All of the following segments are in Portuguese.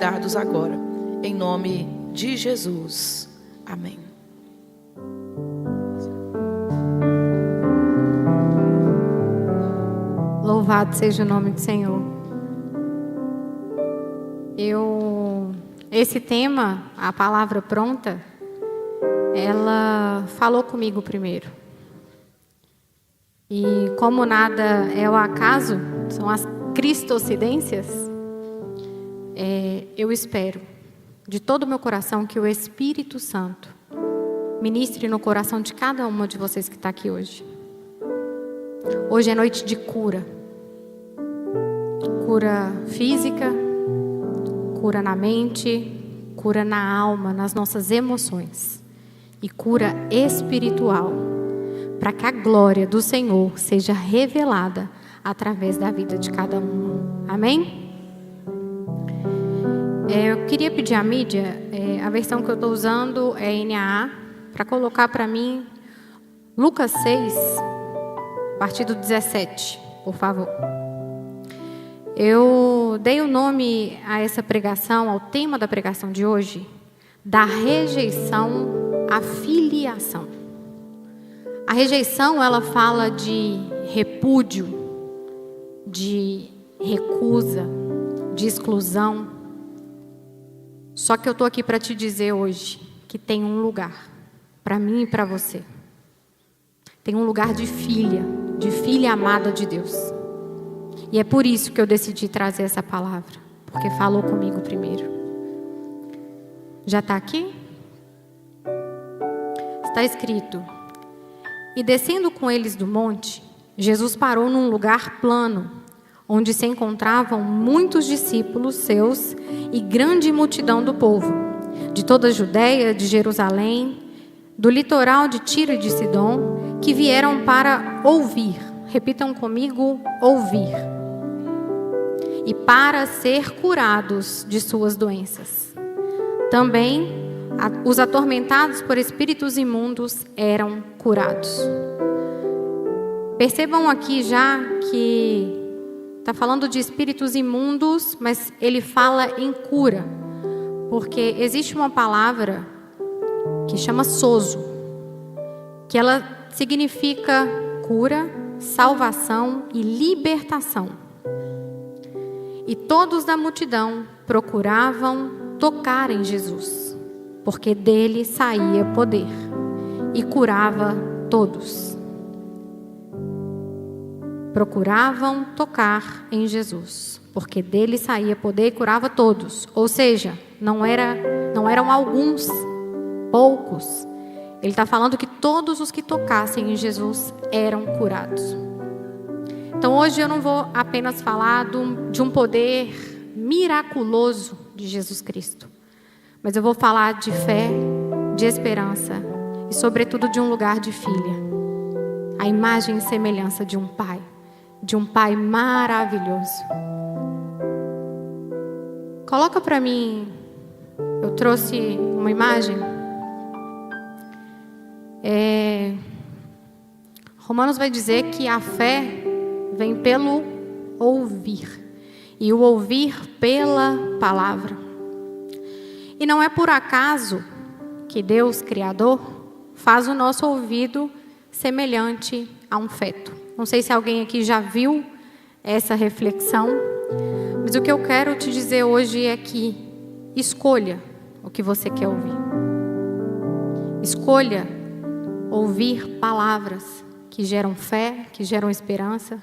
dados agora, em nome de Jesus. Amém. Louvado seja o nome do Senhor. Esse tema, a palavra pronta, ela falou comigo primeiro. E como nada é o acaso, são as cristocidências, eu espero de todo o meu coração que o Espírito Santo ministre no coração de cada uma de vocês que está aqui hoje. Hoje é noite de cura. Cura física, cura na mente, cura na alma, nas nossas emoções. E cura espiritual, para que a glória do Senhor seja revelada através da vida de cada um. Amém? Eu queria pedir à mídia, a versão que eu estou usando é NAA, para colocar para mim Lucas 6, a partir do 17, por favor. Eu dei o nome a essa pregação, ao tema da pregação de hoje, da rejeição à filiação. A rejeição, ela fala de repúdio, de recusa, de exclusão. Só que eu estou aqui para te dizer hoje que tem um lugar para mim e para você. Tem um lugar de filha amada de Deus. E é por isso que eu decidi trazer essa palavra, porque falou comigo primeiro. Já está aqui? Está escrito: e descendo com eles do monte, Jesus parou num lugar plano, onde se encontravam muitos discípulos seus e grande multidão do povo, de toda a Judéia, de Jerusalém, do litoral de Tiro e de Sidom, que vieram para ouvir. Repitam comigo: ouvir. E para ser curados de suas doenças. Também os atormentados por espíritos imundos eram curados. Percebam aqui já que está falando de espíritos imundos, mas ele fala em cura. Porque existe uma palavra que chama sozo, que ela significa cura, salvação e libertação. E todos da multidão procuravam tocar em Jesus, porque dele saía poder e curava todos. Procuravam tocar em Jesus, porque dele saía poder e curava todos. Ou seja, não eram alguns, poucos. Ele está falando que todos os que tocassem em Jesus eram curados. Então hoje eu não vou apenas falar de um poder miraculoso de Jesus Cristo, mas eu vou falar de fé, de esperança e sobretudo de um lugar de filha. A imagem e semelhança de um pai maravilhoso. Coloca para mim, eu trouxe uma imagem. Romanos vai dizer que a fé vem pelo ouvir, e o ouvir pela palavra. E não é por acaso que Deus, Criador, faz o nosso ouvido semelhante a um feto. Não sei se alguém aqui já viu essa reflexão, mas o que eu quero te dizer hoje é que escolha o que você quer ouvir. Escolha ouvir palavras que geram fé, que geram esperança.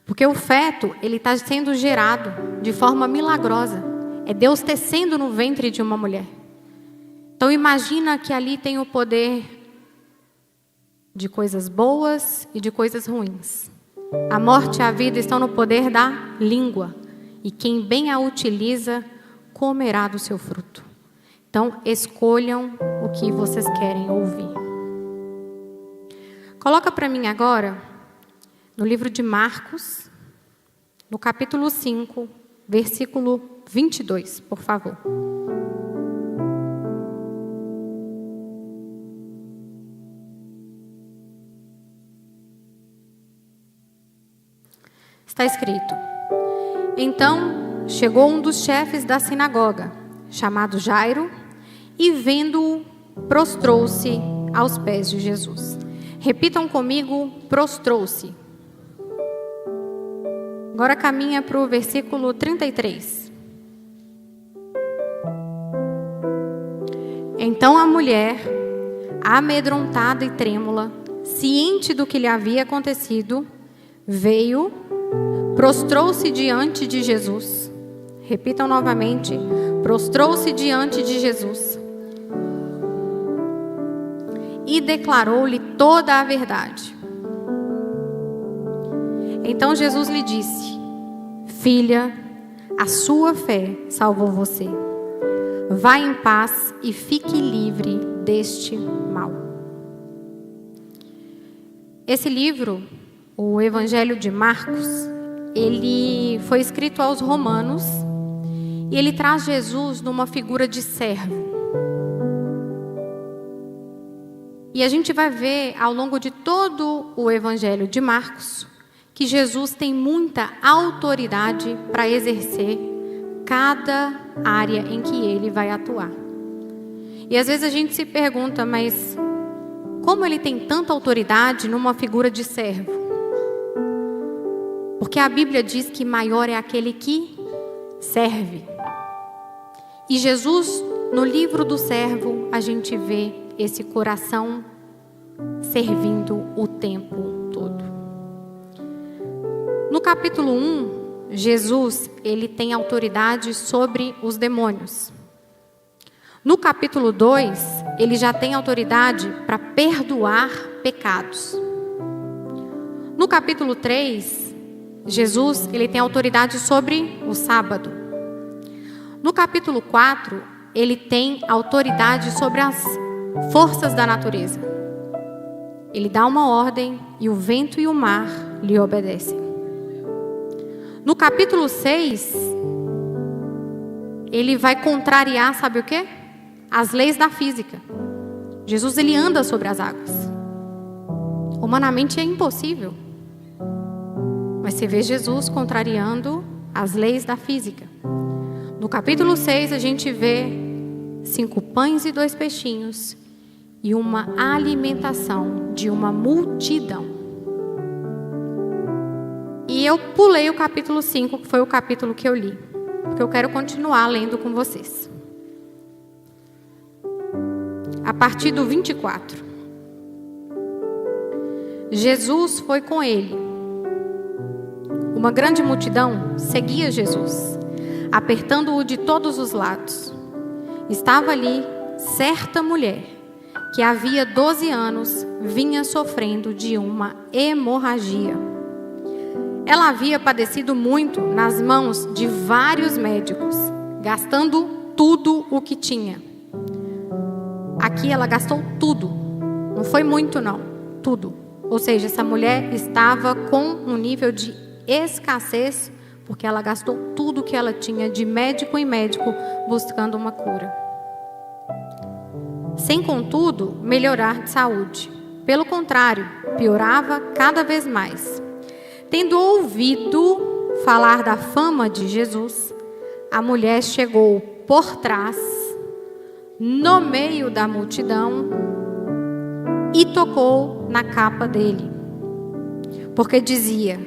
Porque o feto, ele está sendo gerado de forma milagrosa. É Deus tecendo no ventre de uma mulher. Então imagina que ali tem o poder de coisas boas e de coisas ruins. A morte e a vida estão no poder da língua. E quem bem a utiliza, comerá do seu fruto. Então escolham o que vocês querem ouvir. Coloca para mim agora, no livro de Marcos, no capítulo 5, versículo 22, por favor. Está escrito: então chegou um dos chefes da sinagoga, chamado Jairo, e vendo-o, prostrou-se aos pés de Jesus. Repitam comigo, prostrou-se. Agora caminha para o versículo 33. Então a mulher, amedrontada e trêmula, ciente do que lhe havia acontecido, veio, prostrou-se diante de Jesus. Repitam novamente, prostrou-se diante de Jesus. E declarou-lhe toda a verdade. Então Jesus lhe disse: Filha, a sua fé salvou você. Vá em paz e fique livre deste mal. Esse livro, o Evangelho de Marcos, ele foi escrito aos romanos e ele traz Jesus numa figura de servo. E a gente vai ver ao longo de todo o Evangelho de Marcos que Jesus tem muita autoridade para exercer cada área em que ele vai atuar. E às vezes a gente se pergunta, mas como ele tem tanta autoridade numa figura de servo? Porque a Bíblia diz que maior é aquele que serve. E Jesus, no livro do servo, a gente vê esse coração servindo o tempo todo. No capítulo 1, Jesus, ele tem autoridade sobre os demônios. No capítulo 2, ele já tem autoridade para perdoar pecados. No capítulo 3, Jesus, ele tem autoridade sobre o sábado. No capítulo 4, ele tem autoridade sobre as forças da natureza. Ele dá uma ordem e o vento e o mar lhe obedecem. No capítulo 6, ele vai contrariar, sabe o quê? As leis da física. Jesus, ele anda sobre as águas. Humanamente é impossível. Mas você vê Jesus contrariando as leis da física. No capítulo 6, a gente vê 5 pães e 2 peixinhos e uma alimentação de uma multidão. E eu pulei o capítulo 5, que foi o capítulo que eu li, porque eu quero continuar lendo com vocês. A partir do 24. Jesus foi com ele. Uma grande multidão seguia Jesus, apertando-o de todos os lados. Estava ali certa mulher, que havia 12 anos vinha sofrendo de uma hemorragia. Ela havia padecido muito nas mãos de vários médicos, gastando tudo o que tinha. Aqui ela gastou tudo, não foi muito não, tudo. Ou seja, essa mulher estava com um nível de escassez, porque ela gastou tudo que ela tinha de médico em médico, buscando uma cura. Sem, contudo, melhorar de saúde. Pelo contrário, piorava cada vez mais. Tendo ouvido falar da fama de Jesus, a mulher chegou por trás, no meio da multidão, e tocou na capa dele. Porque dizia: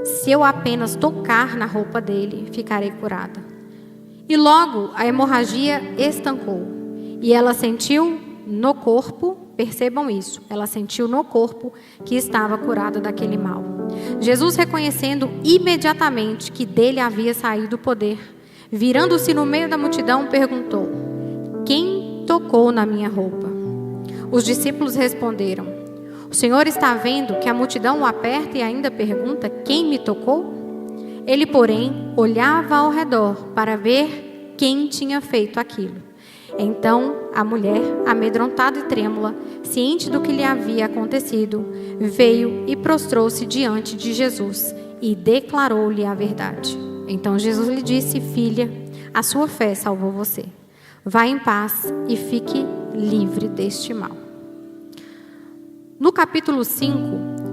se eu apenas tocar na roupa dele, ficarei curada. E logo a hemorragia estancou. E ela sentiu no corpo, percebam isso, ela sentiu no corpo que estava curada daquele mal. Jesus, reconhecendo imediatamente que dele havia saído o poder, virando-se no meio da multidão, perguntou: quem tocou na minha roupa? Os discípulos responderam: o Senhor está vendo que a multidão o aperta e ainda pergunta: quem me tocou? Ele, porém, olhava ao redor para ver quem tinha feito aquilo. Então a mulher, amedrontada e trêmula, ciente do que lhe havia acontecido, veio e prostrou-se diante de Jesus e declarou-lhe a verdade. Então Jesus lhe disse: filha, a sua fé salvou você. Vá em paz e fique livre deste mal. No capítulo 5,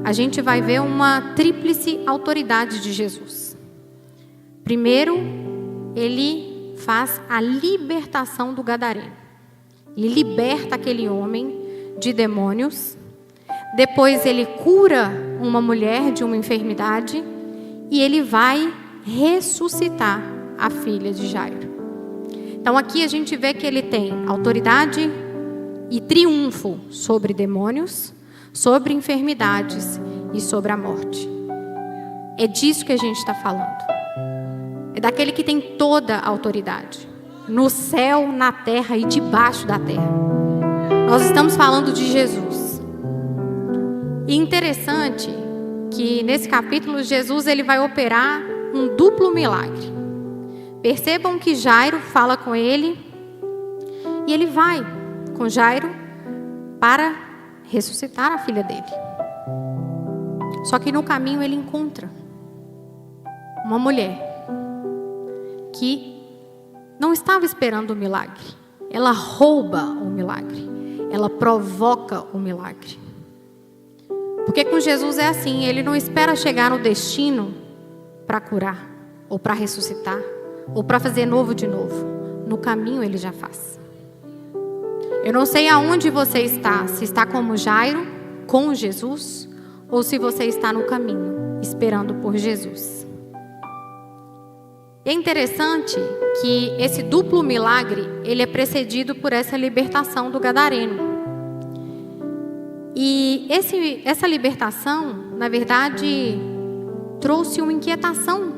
a gente vai ver uma tríplice autoridade de Jesus. Primeiro, ele faz a libertação do gadareno. Ele liberta aquele homem de demônios. Depois ele cura uma mulher de uma enfermidade. E ele vai ressuscitar a filha de Jairo. Então aqui a gente vê que ele tem autoridade e triunfo sobre demônios, sobre enfermidades e sobre a morte. É disso que a gente está falando. É daquele que tem toda a autoridade, no céu, na terra e debaixo da terra. Nós estamos falando de Jesus. E interessante que nesse capítulo Jesus ele vai operar um duplo milagre. Percebam que Jairo fala com ele e ele vai com Jairo para ressuscitar a filha dele. Só que no caminho ele encontra uma mulher que não estava esperando o milagre. Ela rouba o milagre. Ela provoca o milagre. Porque com Jesus é assim, ele não espera chegar no destino para curar, ou para ressuscitar, ou para fazer novo de novo. No caminho ele já faz. Eu não sei aonde você está, se está como Jairo, com Jesus, ou se você está no caminho, esperando por Jesus. É interessante que esse duplo milagre, ele é precedido por essa libertação do gadareno. E essa libertação, na verdade, trouxe uma inquietação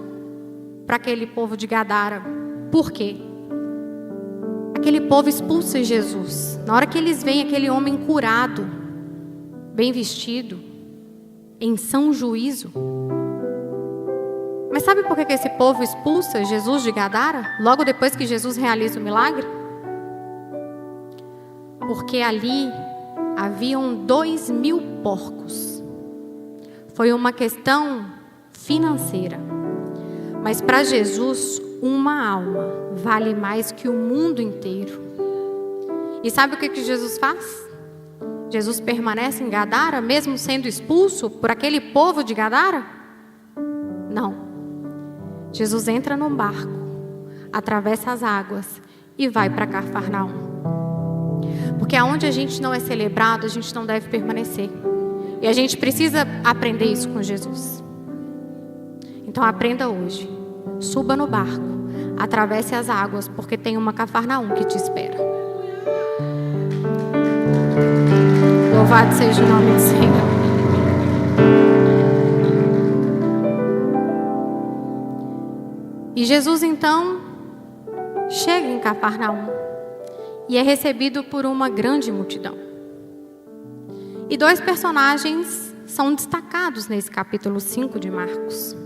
para aquele povo de Gadara. Por quê? Aquele povo expulsa Jesus. Na hora que eles veem aquele homem curado, bem vestido, em são juízo. Mas sabe por que esse povo expulsa Jesus de Gadara? Logo depois que Jesus realiza o milagre? Porque ali haviam 2.000 porcos. Foi uma questão financeira. Mas para Jesus, uma alma vale mais que o mundo inteiro. E sabe o que Jesus faz? Jesus permanece em Gadara, mesmo sendo expulso por aquele povo de Gadara? Não. Jesus entra num barco, atravessa as águas e vai para Cafarnaum. Porque aonde a gente não é celebrado, a gente não deve permanecer. E a gente precisa aprender isso com Jesus. Então aprenda hoje. Suba no barco, atravesse as águas, porque tem uma Cafarnaum que te espera. Louvado seja o nome do Senhor. E Jesus então chega em Cafarnaum e é recebido por uma grande multidão. E 2 personagens são destacados nesse capítulo 5 de Marcos.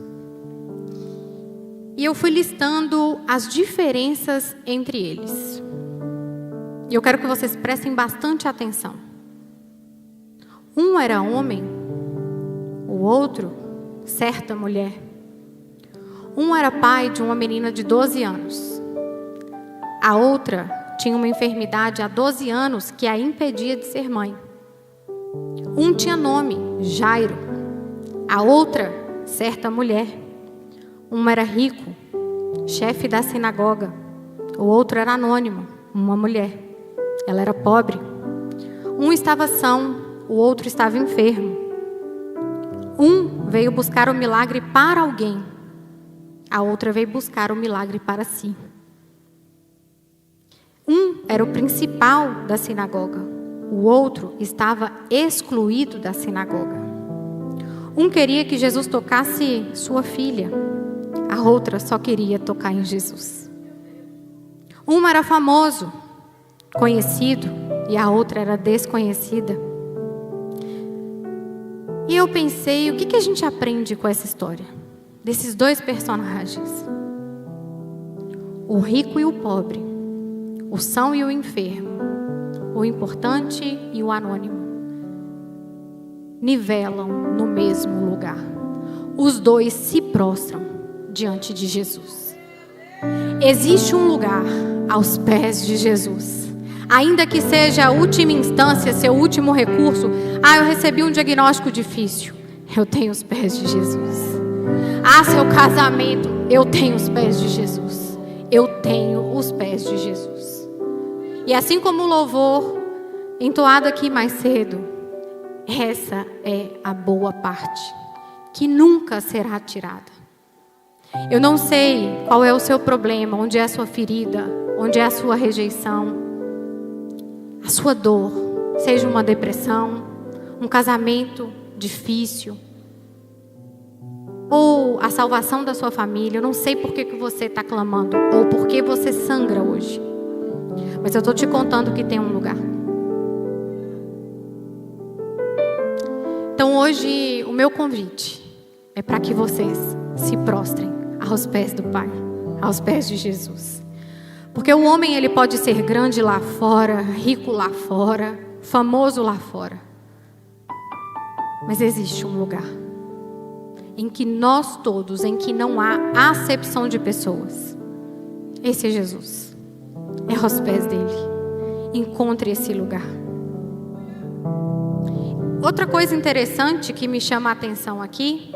E eu fui listando as diferenças entre eles. E eu quero que vocês prestem bastante atenção. Um era homem, o outro, certa mulher. Um era pai de uma menina de 12 anos. A outra tinha uma enfermidade há 12 anos que a impedia de ser mãe. Um tinha nome, Jairo. A outra, certa mulher. Um era rico, chefe da sinagoga. O outro era anônimo, uma mulher. Ela era pobre. Um estava são, o outro estava enfermo. Um veio buscar o milagre para alguém. A outra veio buscar o milagre para si. Um era o principal da sinagoga. O outro estava excluído da sinagoga. Um queria que Jesus tocasse sua filha. A outra só queria tocar em Jesus. Uma era famoso, conhecido, e a outra era desconhecida. E eu pensei, o que a gente aprende com essa história? Desses 2 personagens. O rico e o pobre. O são e o enfermo. O importante e o anônimo. Nivelam no mesmo lugar. Os 2 se prostram diante de Jesus. Existe um lugar aos pés de Jesus. Ainda que seja a última instância, seu último recurso. Eu recebi um diagnóstico difícil. Eu tenho os pés de Jesus. terminar seu casamento, eu tenho os pés de Jesus. Eu tenho os pés de Jesus. E assim como o louvor entoado aqui mais cedo, essa é a boa parte, que nunca será tirada. Eu não sei qual é o seu problema, onde é a sua ferida, onde é a sua rejeição, a sua dor, seja uma depressão, um casamento difícil, ou a salvação da sua família. Eu não sei por que você está clamando, ou por que você sangra hoje. Mas eu estou te contando que tem um lugar. Então hoje o meu convite é para que vocês se prostrem aos pés do Pai, aos pés de Jesus. Porque o homem, ele pode ser grande lá fora, rico lá fora, famoso lá fora. Mas existe um lugar em que nós todos, em que não há acepção de pessoas. Esse é Jesus. É aos pés dele. Encontre esse lugar. Outra coisa interessante que me chama a atenção aqui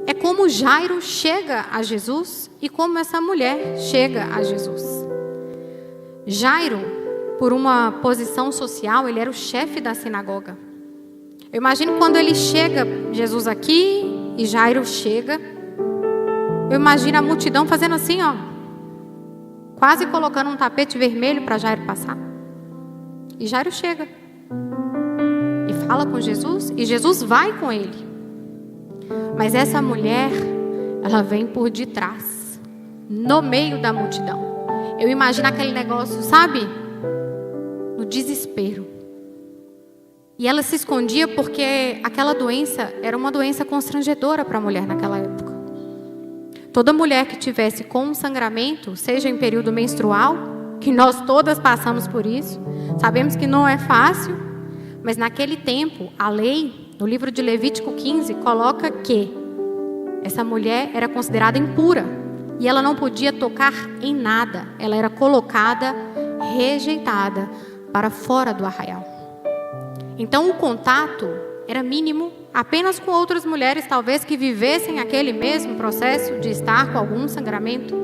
é como Jairo chega a Jesus e como essa mulher chega a Jesus. Jairo, por uma posição social, ele era o chefe da sinagoga. Eu imagino quando ele chega, Jesus aqui e Jairo chega, eu imagino a multidão fazendo assim, ó, quase colocando um tapete vermelho para Jairo passar. E Jairo chega e fala com Jesus, e Jesus vai com ele. Mas essa mulher, ela vem por detrás, no meio da multidão. Eu imagino aquele negócio, sabe? No desespero. E ela se escondia porque aquela doença era uma doença constrangedora para a mulher naquela época. Toda mulher que tivesse com um sangramento, seja em período menstrual, que nós todas passamos por isso, sabemos que não é fácil, mas naquele tempo, a lei, no livro de Levítico 15, coloca que essa mulher era considerada impura e ela não podia tocar em nada. Ela era colocada, rejeitada, para fora do arraial. Então o contato era mínimo, apenas com outras mulheres, talvez que vivessem aquele mesmo processo de estar com algum sangramento.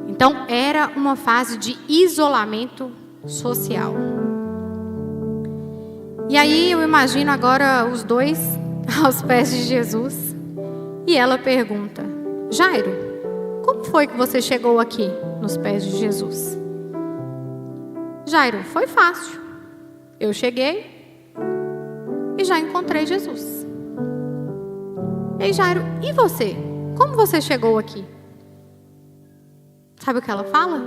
Então era uma fase de isolamento social. E aí eu imagino agora os dois aos pés de Jesus. E ela pergunta: Jairo, como foi que você chegou aqui nos pés de Jesus? Jairo, foi fácil. Eu cheguei e já encontrei Jesus. Ei, Jairo, e você? Como você chegou aqui? Sabe o que ela fala?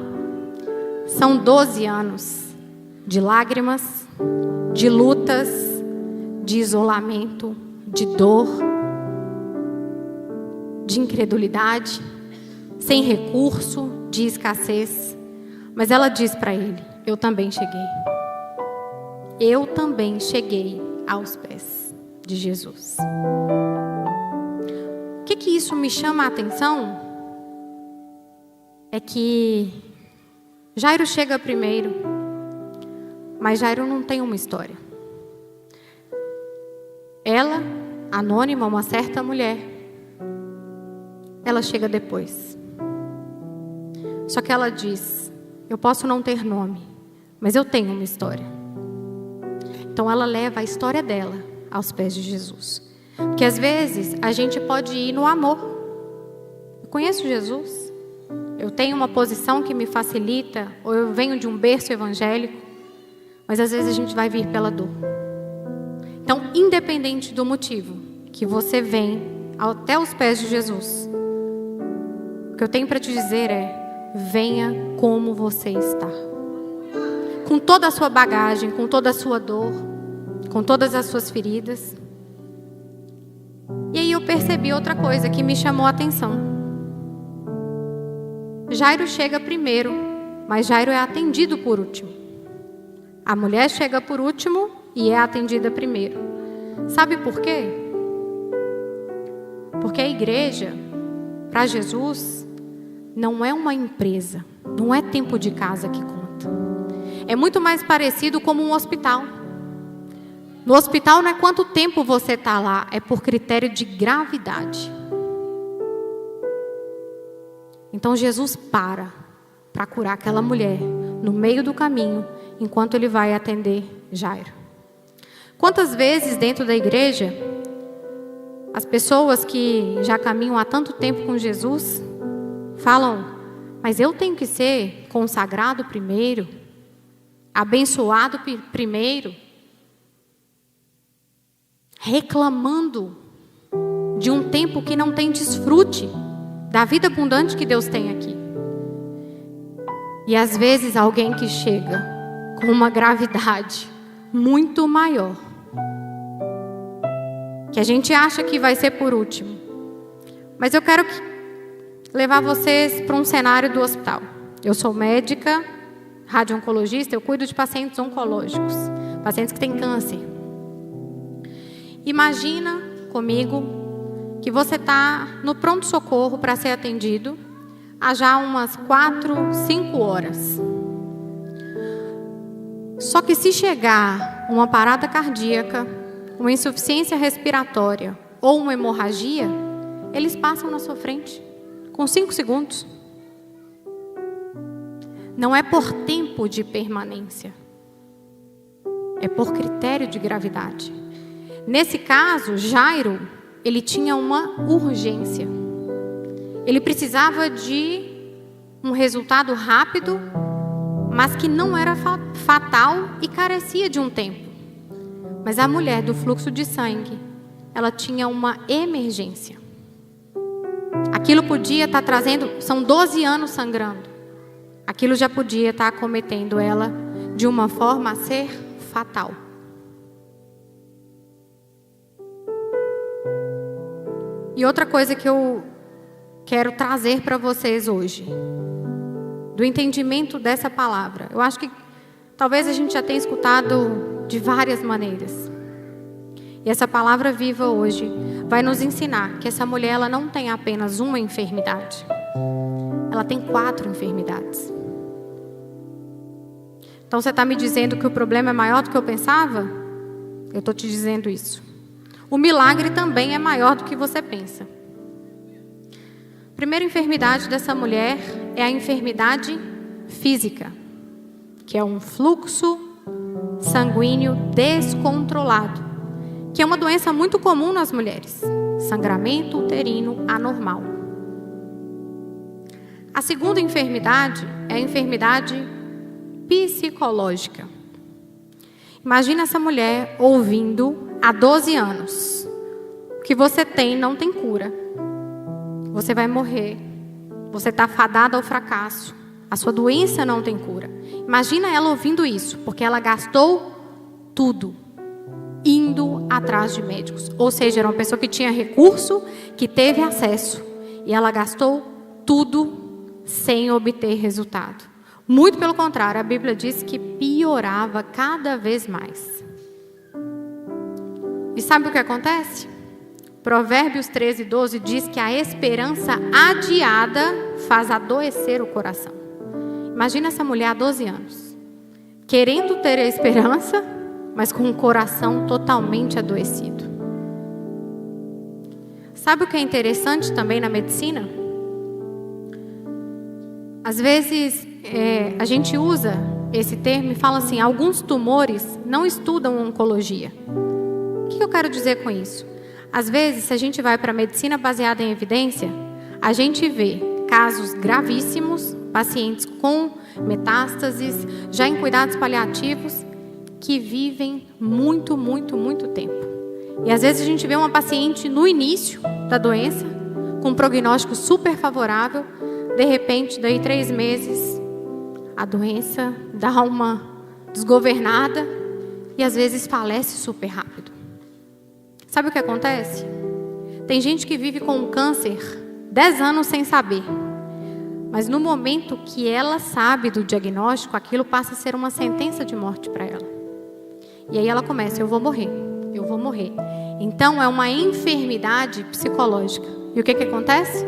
São 12 anos de lágrimas, de lutas, de isolamento, de dor, de incredulidade, sem recurso, de escassez. Mas ela diz para ele: eu também cheguei. Eu também cheguei aos pés de Jesus. O que isso me chama a atenção? É que Jairo chega primeiro, mas Jairo não tem uma história. Ela, anônima, uma certa mulher, ela chega depois. Só que ela diz: eu posso não ter nome, mas eu tenho uma história. Então ela leva a história dela aos pés de Jesus. Porque às vezes a gente pode ir no amor. Eu conheço Jesus, eu tenho uma posição que me facilita, ou eu venho de um berço evangélico, mas às vezes a gente vai vir pela dor. Então, independente do motivo que você vem até os pés de Jesus, o que eu tenho para te dizer é: venha como você está. Com toda a sua bagagem, com toda a sua dor, com todas as suas feridas. E aí eu percebi outra coisa que me chamou a atenção. Jairo chega primeiro, mas Jairo é atendido por último. A mulher chega por último e é atendida primeiro. Sabe por quê? Porque a igreja, para Jesus, não é uma empresa, não é tempo de casa que conta. É muito mais parecido como um hospital. No hospital não é quanto tempo você está lá, é por critério de gravidade. Então Jesus para curar aquela mulher no meio do caminho, enquanto ele vai atender Jairo. Quantas vezes dentro da igreja, as pessoas que já caminham há tanto tempo com Jesus falam: mas eu tenho que ser consagrado primeiro, abençoado primeiro, reclamando de um tempo que não tem desfrute da vida abundante que Deus tem aqui. E às vezes alguém que chega com uma gravidade muito maior, que a gente acha que vai ser por último. Mas eu quero levar vocês para um cenário do hospital. Eu sou médica, radio-oncologista, eu cuido de pacientes oncológicos, pacientes que têm câncer. Imagina comigo que você está no pronto-socorro para ser atendido há já umas 4, 5 horas. Só que se chegar uma parada cardíaca, uma insuficiência respiratória ou uma hemorragia, eles passam na sua frente com 5 segundos. Não é por tempo de permanência, é por critério de gravidade. Nesse caso, Jairo, ele tinha uma urgência. Ele precisava de um resultado rápido, mas que não era fatal e carecia de um tempo. Mas a mulher do fluxo de sangue, ela tinha uma emergência. Aquilo podia estar trazendo, são 12 anos sangrando. Aquilo já podia estar acometendo ela de uma forma a ser fatal. E outra coisa que eu quero trazer para vocês hoje, do entendimento dessa palavra. Eu acho que talvez a gente já tenha escutado de várias maneiras. E essa palavra viva hoje vai nos ensinar que essa mulher, ela não tem apenas uma enfermidade. Ela tem 4 enfermidades. Então você está me dizendo que o problema é maior do que eu pensava? Eu estou te dizendo isso. O milagre também é maior do que você pensa. A primeira enfermidade dessa mulher é a enfermidade física, que é um fluxo sanguíneo descontrolado, que é uma doença muito comum nas mulheres, sangramento uterino anormal. A segunda enfermidade é a enfermidade psicológica. Imagina essa mulher ouvindo há 12 anos: o que você tem não tem cura. Você vai morrer. Você está fadada ao fracasso. A sua doença não tem cura. Imagina ela ouvindo isso, porque ela gastou tudo indo atrás de médicos. Ou seja, era uma pessoa que tinha recurso, que teve acesso. E ela gastou tudo sem obter resultado. Muito pelo contrário, a Bíblia diz que piorava cada vez mais. E sabe o que acontece? Provérbios 13:12 diz que a esperança adiada faz adoecer o coração. Imagina essa mulher há 12 anos, querendo ter a esperança, mas com o coração totalmente adoecido. Sabe o que é interessante também na medicina? Às vezes a gente usa esse termo e fala assim: alguns tumores não estudam oncologia. O que eu quero dizer com isso? Às vezes, se a gente vai para a medicina baseada em evidência, a gente vê casos gravíssimos, pacientes com metástases, já em cuidados paliativos, que vivem muito, muito, muito tempo. E às vezes a gente vê uma paciente no início da doença, com um prognóstico super favorável, de repente, daí 3 meses, a doença dá uma desgovernada e às vezes falece super rápido. Sabe o que acontece? Tem gente que vive com um câncer 10 anos sem saber. Mas no momento que ela sabe do diagnóstico, aquilo passa a ser uma sentença de morte para ela. E aí ela começa: eu vou morrer, eu vou morrer. Então é uma enfermidade psicológica. E o que acontece?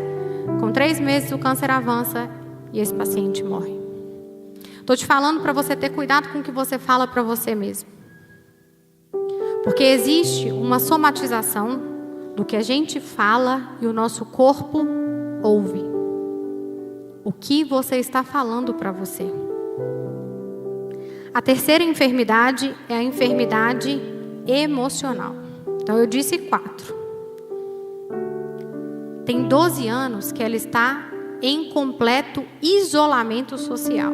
Com 3 meses o câncer avança e esse paciente morre. Estou te falando para você ter cuidado com o que você fala para você mesmo. Porque existe uma somatização do que a gente fala e o nosso corpo ouve. o que você está falando para você. A terceira enfermidade é a enfermidade emocional. Então eu disse 4. Tem 12 anos que ela está em completo isolamento social.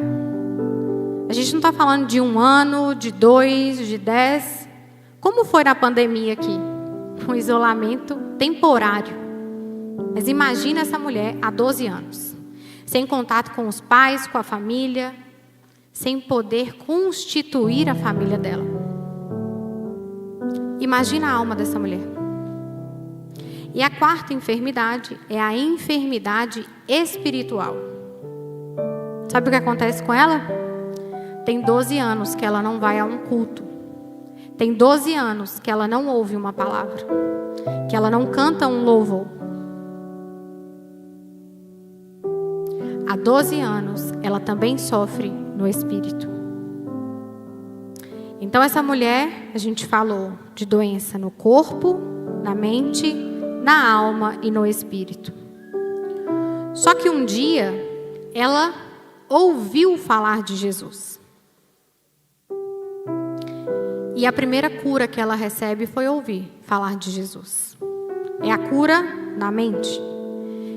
A gente não está falando de 1 ano, de 2, de 10. Como foi na pandemia aqui? Um isolamento temporário. Mas imagina essa mulher há 12 anos. Sem contato com os pais, com a família. Sem poder constituir a família dela. Imagina a alma dessa mulher. E a quarta enfermidade é a enfermidade espiritual. Sabe o que acontece com ela? Tem 12 anos que ela não vai a um culto. Tem 12 anos que ela não ouve uma palavra. Que ela não canta um louvor. Há 12 anos ela também sofre no espírito. Então essa mulher, a gente falou de doença no corpo, na mente, na alma e no espírito. Só que um dia ela ouviu falar de Jesus. E a primeira cura que ela recebe foi ouvir falar de Jesus. É a cura na mente.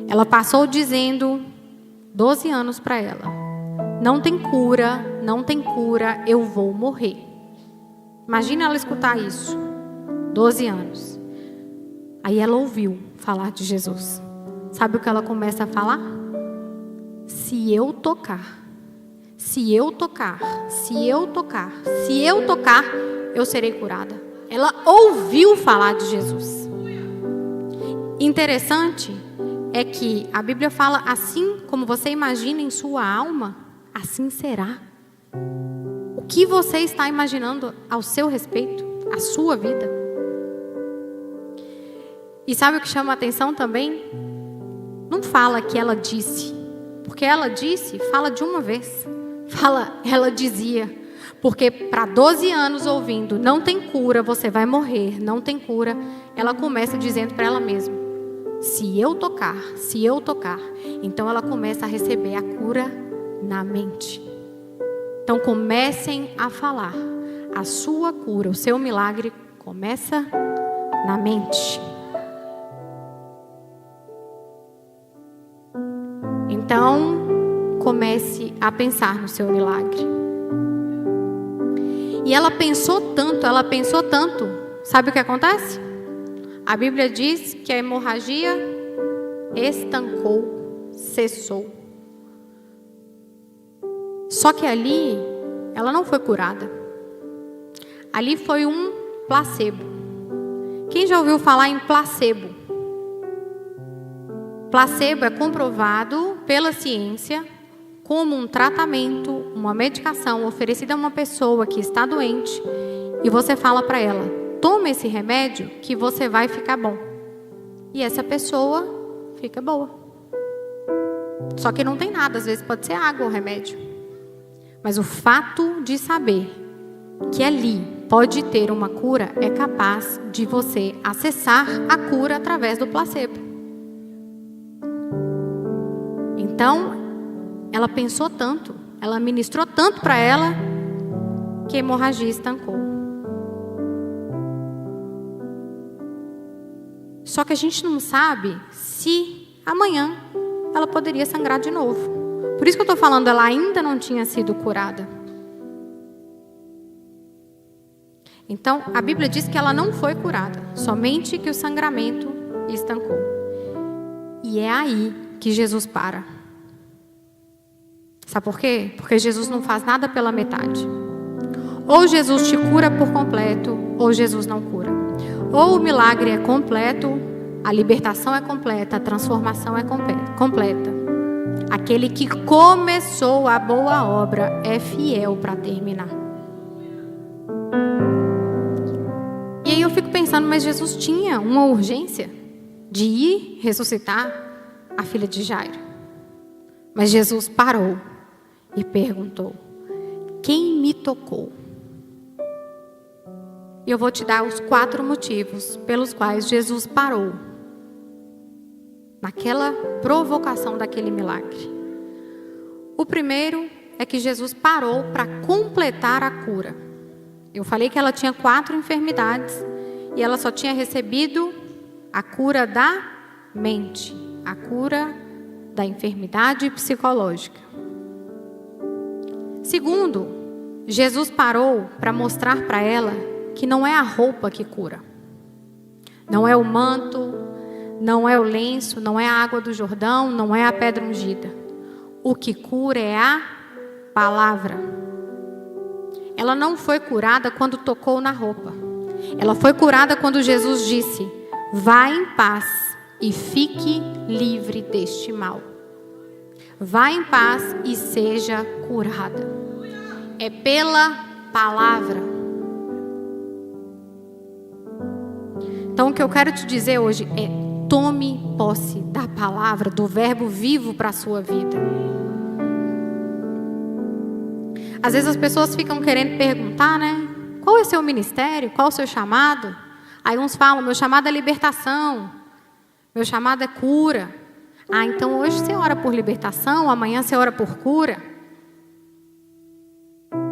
Ela passou dizendo 12 anos para ela: não tem cura, não tem cura, eu vou morrer. Imagina ela escutar isso. 12 anos. Aí ela ouviu falar de Jesus. Sabe o que ela começa a falar? Se eu tocar, se eu tocar, se eu tocar, se eu tocar, eu serei curada. Ela ouviu falar de Jesus. Interessante é que a Bíblia fala: assim como você imagina em sua alma, assim será. O que você está imaginando ao seu respeito, a sua vida? E sabe o que chama a atenção também? Não fala que ela disse, porque ela disse, fala de uma vez. Fala, ela dizia, porque para 12 anos ouvindo, não tem cura, você vai morrer, não tem cura. Ela começa dizendo para ela mesma: se eu tocar, se eu tocar. Então ela começa a receber a cura na mente. Então comecem a falar. A sua cura, o seu milagre começa na mente. Então comece a pensar no seu milagre. E ela pensou tanto. Sabe o que acontece? A Bíblia diz que a hemorragia estancou, cessou. Só que ali, ela não foi curada. Ali foi um placebo. Quem já ouviu falar em placebo? Placebo é comprovado pela ciência como um tratamento, uma medicação oferecida a uma pessoa que está doente e você fala para ela: toma esse remédio que você vai ficar bom. E essa pessoa fica boa. Só que não tem nada, às vezes pode ser água ou remédio. Mas o fato de saber que ali pode ter uma cura é capaz de você acessar a cura através do placebo. Então, ela pensou tanto, ela ministrou tanto para ela, que a hemorragia estancou. Só que a gente não sabe se amanhã ela poderia sangrar de novo. Por isso que eu estou falando, ela ainda não tinha sido curada. Então, a Bíblia diz que ela não foi curada, somente que o sangramento estancou. E é aí que Jesus para. Sabe por quê? Porque Jesus não faz nada pela metade. Ou Jesus te cura por completo, ou Jesus não cura. Ou o milagre é completo, a libertação é completa, a transformação é completa. Aquele que começou a boa obra é fiel para terminar. E aí eu fico pensando, mas Jesus tinha uma urgência de ir ressuscitar a filha de Jairo. Mas Jesus parou e perguntou: quem me tocou? E eu vou te dar os 4 motivos pelos quais Jesus parou naquela provocação daquele milagre. O primeiro é que Jesus parou para completar a cura. Eu falei que ela tinha 4 enfermidades e ela só tinha recebido a cura da mente, a cura da enfermidade psicológica. Segundo, Jesus parou para mostrar para ela que não é a roupa que cura, não é o manto, não é o lenço, não é a água do Jordão, não é a pedra ungida. O que cura é a palavra. Ela não foi curada quando tocou na roupa. Ela foi curada quando Jesus disse: vá em paz e fique livre deste mal. Vá em paz e seja curada. É pela palavra. Então o que eu quero te dizer hoje é: tome posse da palavra, do verbo vivo para a sua vida. Às vezes as pessoas ficam querendo perguntar, né? Qual é o seu ministério? Qual é o seu chamado? Aí uns falam: meu chamado é libertação. Meu chamado é cura. Ah, então hoje você ora por libertação, amanhã você ora por cura.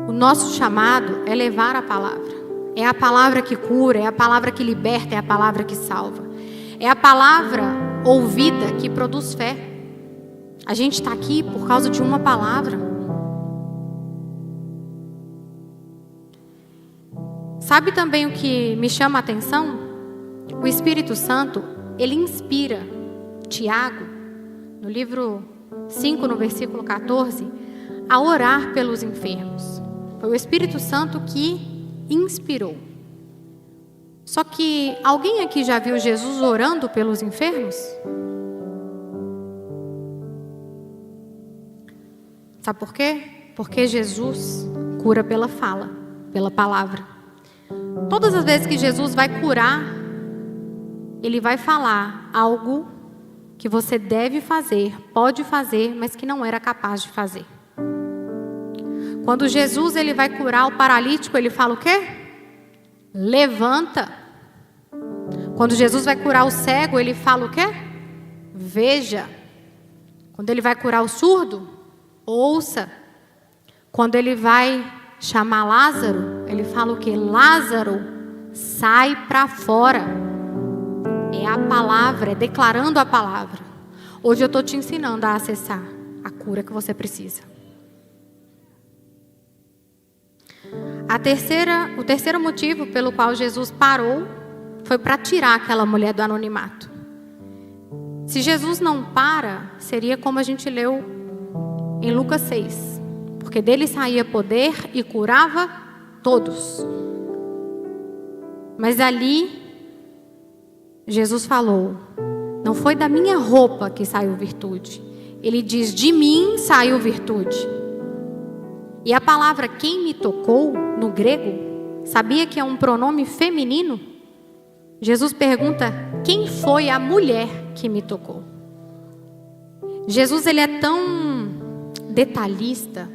O nosso chamado é levar a palavra. É a palavra que cura, é a palavra que liberta, é a palavra que salva. É a palavra ouvida que produz fé. A gente está aqui por causa de uma palavra. Sabe também o que me chama a atenção? O Espírito Santo, ele inspira Tiago, no livro 5, no versículo 14, a orar pelos enfermos. Foi o Espírito Santo que inspirou. Só que alguém aqui já viu Jesus orando pelos enfermos? Sabe por quê? Porque Jesus cura pela fala, pela palavra. Todas as vezes que Jesus vai curar, Ele vai falar algo que você deve fazer, pode fazer, mas que não era capaz de fazer. Quando Jesus ele vai curar o paralítico, Ele fala o quê? Levanta. Quando Jesus vai curar o cego, Ele fala o quê? Veja. Quando Ele vai curar o surdo, ouça. Quando Ele vai chamar Lázaro, Ele fala o quê? Lázaro, sai para fora. É a palavra, é declarando a palavra. Hoje eu estou te ensinando a acessar a cura que você precisa. O terceiro motivo pelo qual Jesus parou foi para tirar aquela mulher do anonimato. Se Jesus não para, seria como a gente leu em Lucas 6. Porque dele saía poder e curava todos. Mas ali, Jesus falou: não foi da minha roupa que saiu virtude. Ele diz: de mim saiu virtude. E a palavra quem me tocou, no grego, sabia que é um pronome feminino? Jesus pergunta: quem foi a mulher que me tocou? Jesus ele é tão detalhista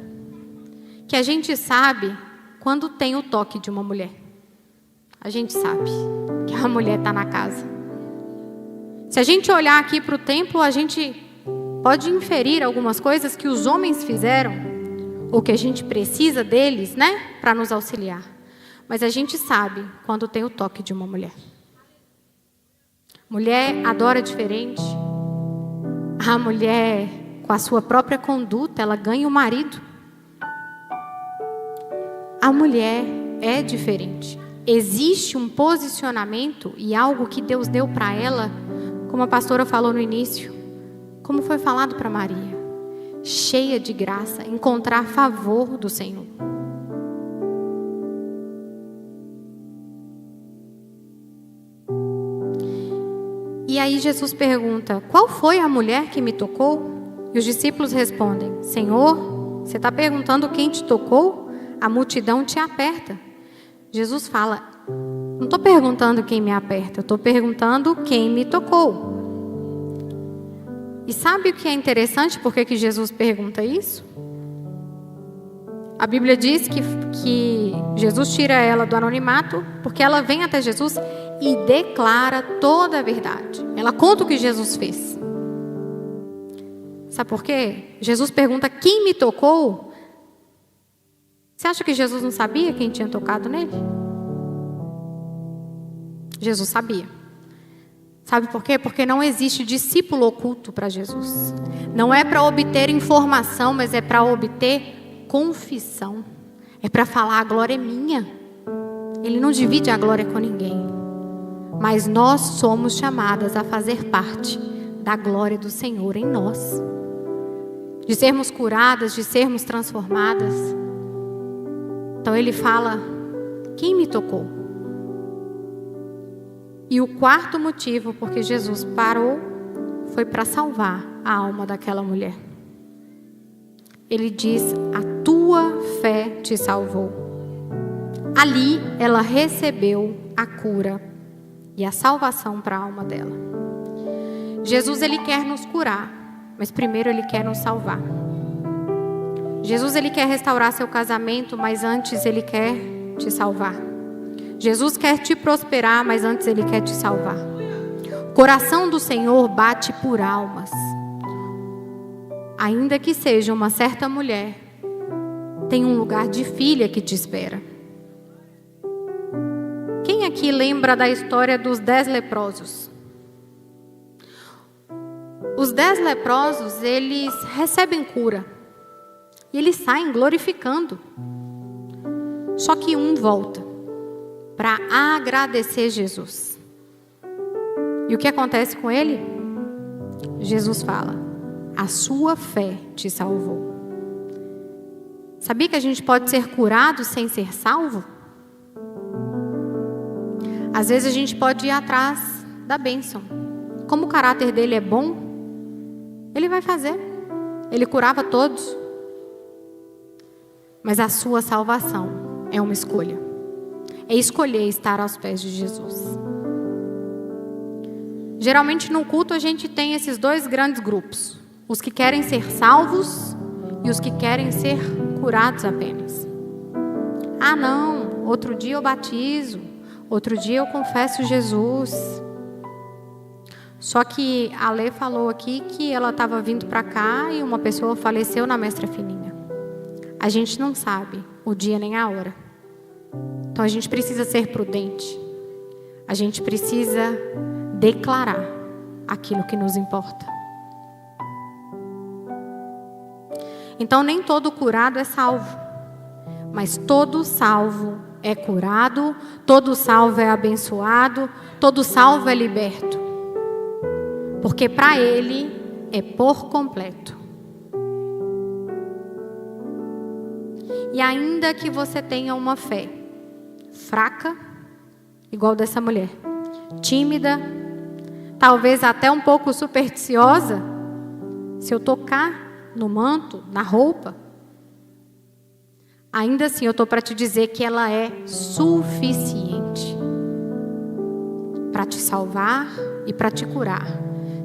que a gente sabe quando tem o toque de uma mulher. A gente sabe que a mulher está na casa. Se a gente olhar aqui para o templo, a gente pode inferir algumas coisas que os homens fizeram, ou que a gente precisa deles, né, para nos auxiliar. Mas a gente sabe quando tem o toque de uma mulher. Mulher adora diferente. A mulher, com a sua própria conduta, ela ganha o marido. A mulher é diferente. Existe um posicionamento e algo que Deus deu para ela, como a pastora falou no início, como foi falado para Maria, cheia de graça, encontrar favor do Senhor. E aí Jesus pergunta: qual foi a mulher que me tocou? E os discípulos respondem: Senhor, você está perguntando quem te tocou? A multidão te aperta. Jesus fala: não estou perguntando quem me aperta, eu estou perguntando quem me tocou. E sabe o que é interessante? Por que Jesus pergunta isso? A Bíblia diz que Jesus tira ela do anonimato porque ela vem até Jesus e declara toda a verdade. Ela conta o que Jesus fez. Sabe por quê? Jesus pergunta: quem me tocou? Você acha que Jesus não sabia quem tinha tocado nele? Jesus sabia. Sabe por quê? Porque não existe discípulo oculto para Jesus. Não é para obter informação, mas é para obter confissão. É para falar: a glória é minha. Ele não divide a glória com ninguém. Mas nós somos chamadas a fazer parte da glória do Senhor em nós. De sermos curadas, de sermos transformadas. Então ele fala: quem me tocou? E o quarto motivo porque Jesus parou foi para salvar a alma daquela mulher. Ele diz: a tua fé te salvou. Ali ela recebeu a cura e a salvação para a alma dela. Jesus, ele quer nos curar, mas primeiro ele quer nos salvar. Jesus, ele quer restaurar seu casamento, mas antes ele quer te salvar. Jesus quer te prosperar, mas antes ele quer te salvar. O coração do Senhor bate por almas. Ainda que seja uma certa mulher, tem um lugar de filha que te espera. Quem aqui lembra da história dos 10 leprosos? Os 10 leprosos, eles recebem cura. E eles saem glorificando. Só que um volta para agradecer Jesus. E o que acontece com ele? Jesus fala: a sua fé te salvou. Sabia que a gente pode ser curado sem ser salvo? Às vezes a gente pode ir atrás da bênção. Como o caráter dele é bom, ele vai fazer. Ele curava todos. Mas a sua salvação é uma escolha. É escolher estar aos pés de Jesus. Geralmente no culto a gente tem esses 2 grandes grupos. Os que querem ser salvos e os que querem ser curados apenas. Ah não, outro dia eu batizo. Outro dia eu confesso Jesus. Só que a Lê falou aqui que ela estava vindo para cá e uma pessoa faleceu na Mestra Fininha. A gente não sabe o dia nem a hora. Então a gente precisa ser prudente. A gente precisa declarar aquilo que nos importa. Então nem todo curado é salvo. Mas todo salvo é curado, todo salvo é abençoado, todo salvo é liberto. Porque para ele é por completo. E ainda que você tenha uma fé fraca, igual dessa mulher, tímida, talvez até um pouco supersticiosa, se eu tocar no manto, na roupa, ainda assim eu estou para te dizer que ela é suficiente para te salvar e para te curar,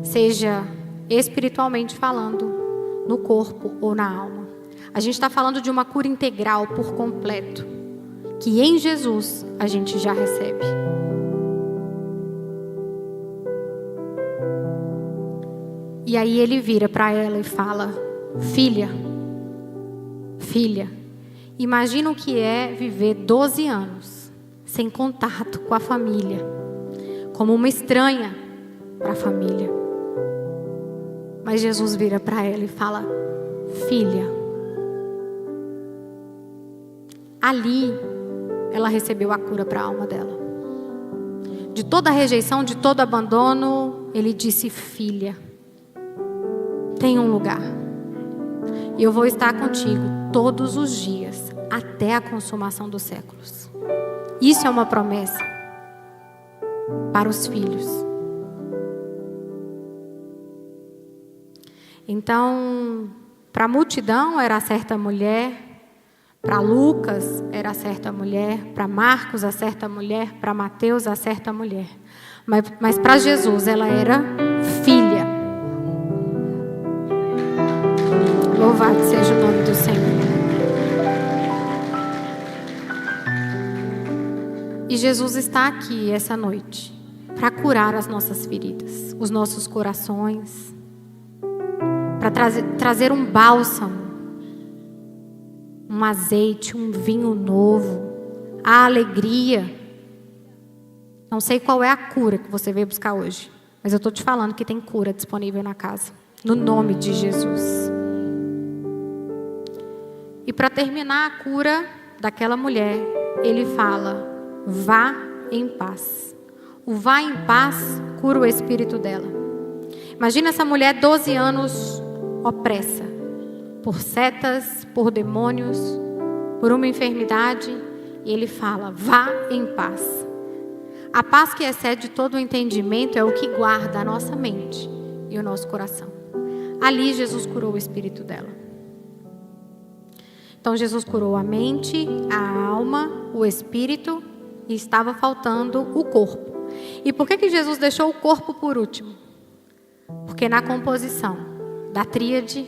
seja espiritualmente falando, no corpo ou na alma. A gente está falando de uma cura integral por completo, que em Jesus a gente já recebe. E aí ele vira para ela e fala: filha, imagina o que é viver 12 anos sem contato com a família, como uma estranha para a família. Mas Jesus vira para ela e fala: filha. Ali ela recebeu a cura para a alma dela. De toda a rejeição, de todo abandono, ele disse: filha, tem um lugar. E eu vou estar contigo todos os dias, até a consumação dos séculos. Isso é uma promessa para os filhos. Então, para a multidão era a certa mulher, para Lucas era a certa mulher, para Marcos a certa mulher, para Mateus a certa mulher. Mas para Jesus ela era filha. Louvado seja o nome do Senhor. E Jesus está aqui essa noite para curar as nossas feridas, os nossos corações, para trazer um bálsamo, um azeite, um vinho novo, a alegria. Não sei qual é a cura que você veio buscar hoje, mas eu estou te falando que tem cura disponível na casa, no nome de Jesus. E para terminar a cura daquela mulher, ele fala: vá em paz. O vá em paz cura o espírito dela. Imagina essa mulher 12 anos opressa por setas, por demônios, por uma enfermidade, e ele fala: vá em paz. A paz que excede todo o entendimento é o que guarda a nossa mente e o nosso coração. Ali Jesus curou o espírito dela. Então Jesus curou a mente, a alma, o espírito, e estava faltando o corpo. E por que Jesus deixou o corpo por último? Porque na composição da tríade,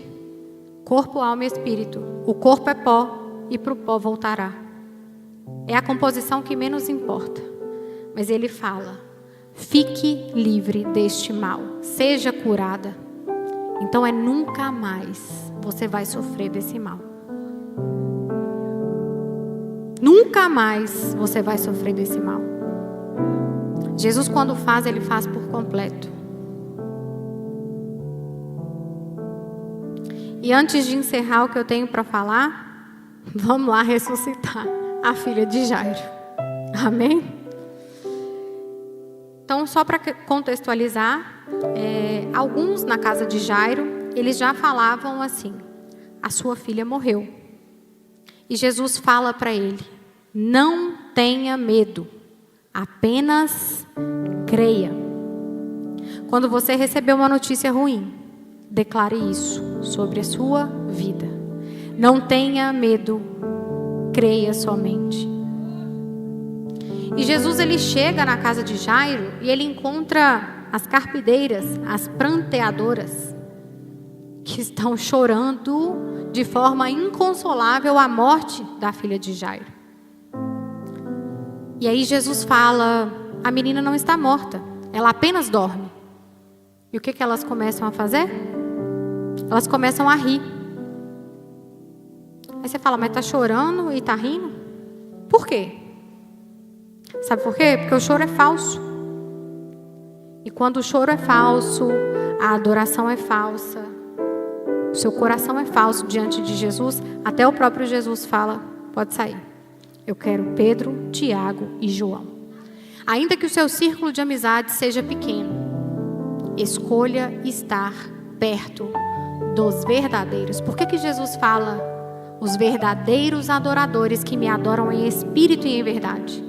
corpo, alma e espírito, o corpo é pó e para o pó voltará. É a composição que menos importa. Mas ele fala: fique livre deste mal, seja curada. Então nunca mais você vai sofrer desse mal. Nunca mais você vai sofrer desse mal. Jesus, quando faz, ele faz por completo. E antes de encerrar o que eu tenho para falar, vamos lá ressuscitar a filha de Jairo. Amém? Então, só para contextualizar, alguns na casa de Jairo, eles já falavam assim: a sua filha morreu. E Jesus fala para ele: não tenha medo, apenas creia. Quando você receber uma notícia ruim, declare isso sobre a sua vida. Não tenha medo, creia somente. E Jesus, ele chega na casa de Jairo e ele encontra as carpideiras, as pranteadoras, que estão chorando de forma inconsolável a morte da filha de Jairo. E aí Jesus fala: a menina não está morta, ela apenas dorme. E o que elas começam a fazer? Elas começam a rir. Aí você fala: mas está chorando e está rindo? Por quê? Sabe por quê? Porque o choro é falso. E quando o choro é falso, a adoração é falsa, o seu coração é falso diante de Jesus, até o próprio Jesus fala: pode sair. Eu quero Pedro, Tiago e João. Ainda que o seu círculo de amizade seja pequeno, escolha estar perto dos verdadeiros. Por que Jesus fala: os verdadeiros adoradores que me adoram em espírito e em verdade?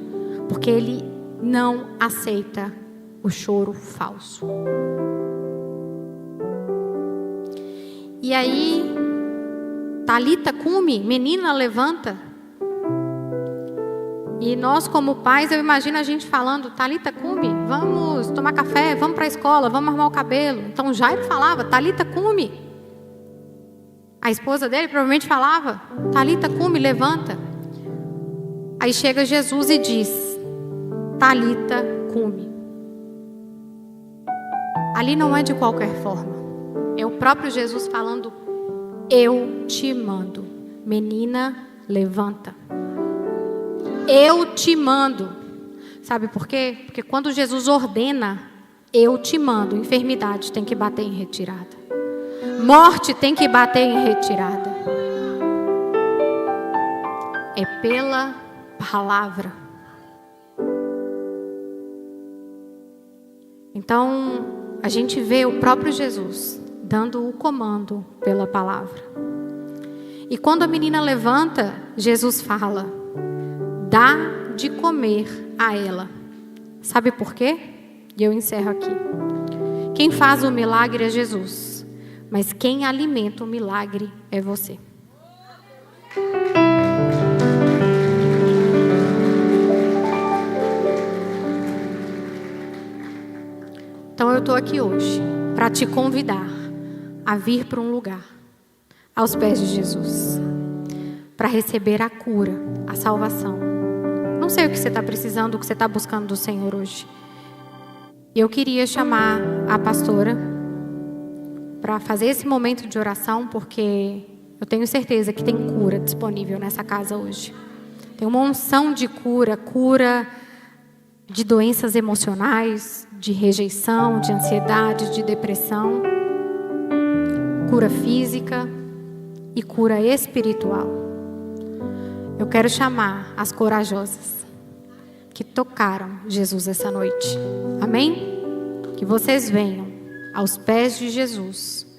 Porque ele não aceita o choro falso. E aí, Talita cumi, menina levanta. E nós como pais, eu imagino a gente falando: Talita cumi, vamos tomar café, vamos para a escola, vamos arrumar o cabelo. Então Jairo falava: Talita cumi. A esposa dele provavelmente falava: Talita cumi, levanta. Aí chega Jesus e diz: Talita cumi. Ali não é de qualquer forma. É o próprio Jesus falando: eu te mando, menina, levanta. Eu te mando. Sabe por quê? Porque quando Jesus ordena: eu te mando, enfermidade tem que bater em retirada. Morte tem que bater em retirada. É pela palavra. Então, a gente vê o próprio Jesus dando o comando pela palavra. E quando a menina levanta, Jesus fala: dá de comer a ela. Sabe por quê? E eu encerro aqui. Quem faz o milagre é Jesus, mas quem alimenta o milagre é você. Então eu estou aqui hoje para te convidar a vir para um lugar aos pés de Jesus, para receber a cura, a salvação. Não sei o que você está precisando, o que você está buscando do Senhor hoje. Eu queria chamar a pastora para fazer esse momento de oração, porque eu tenho certeza que tem cura disponível nessa casa hoje. Tem uma unção de cura, cura de doenças emocionais, de rejeição, de ansiedade, de depressão, cura física e cura espiritual. Eu quero chamar as corajosas que tocaram Jesus essa noite. Amém? Que vocês venham aos pés de Jesus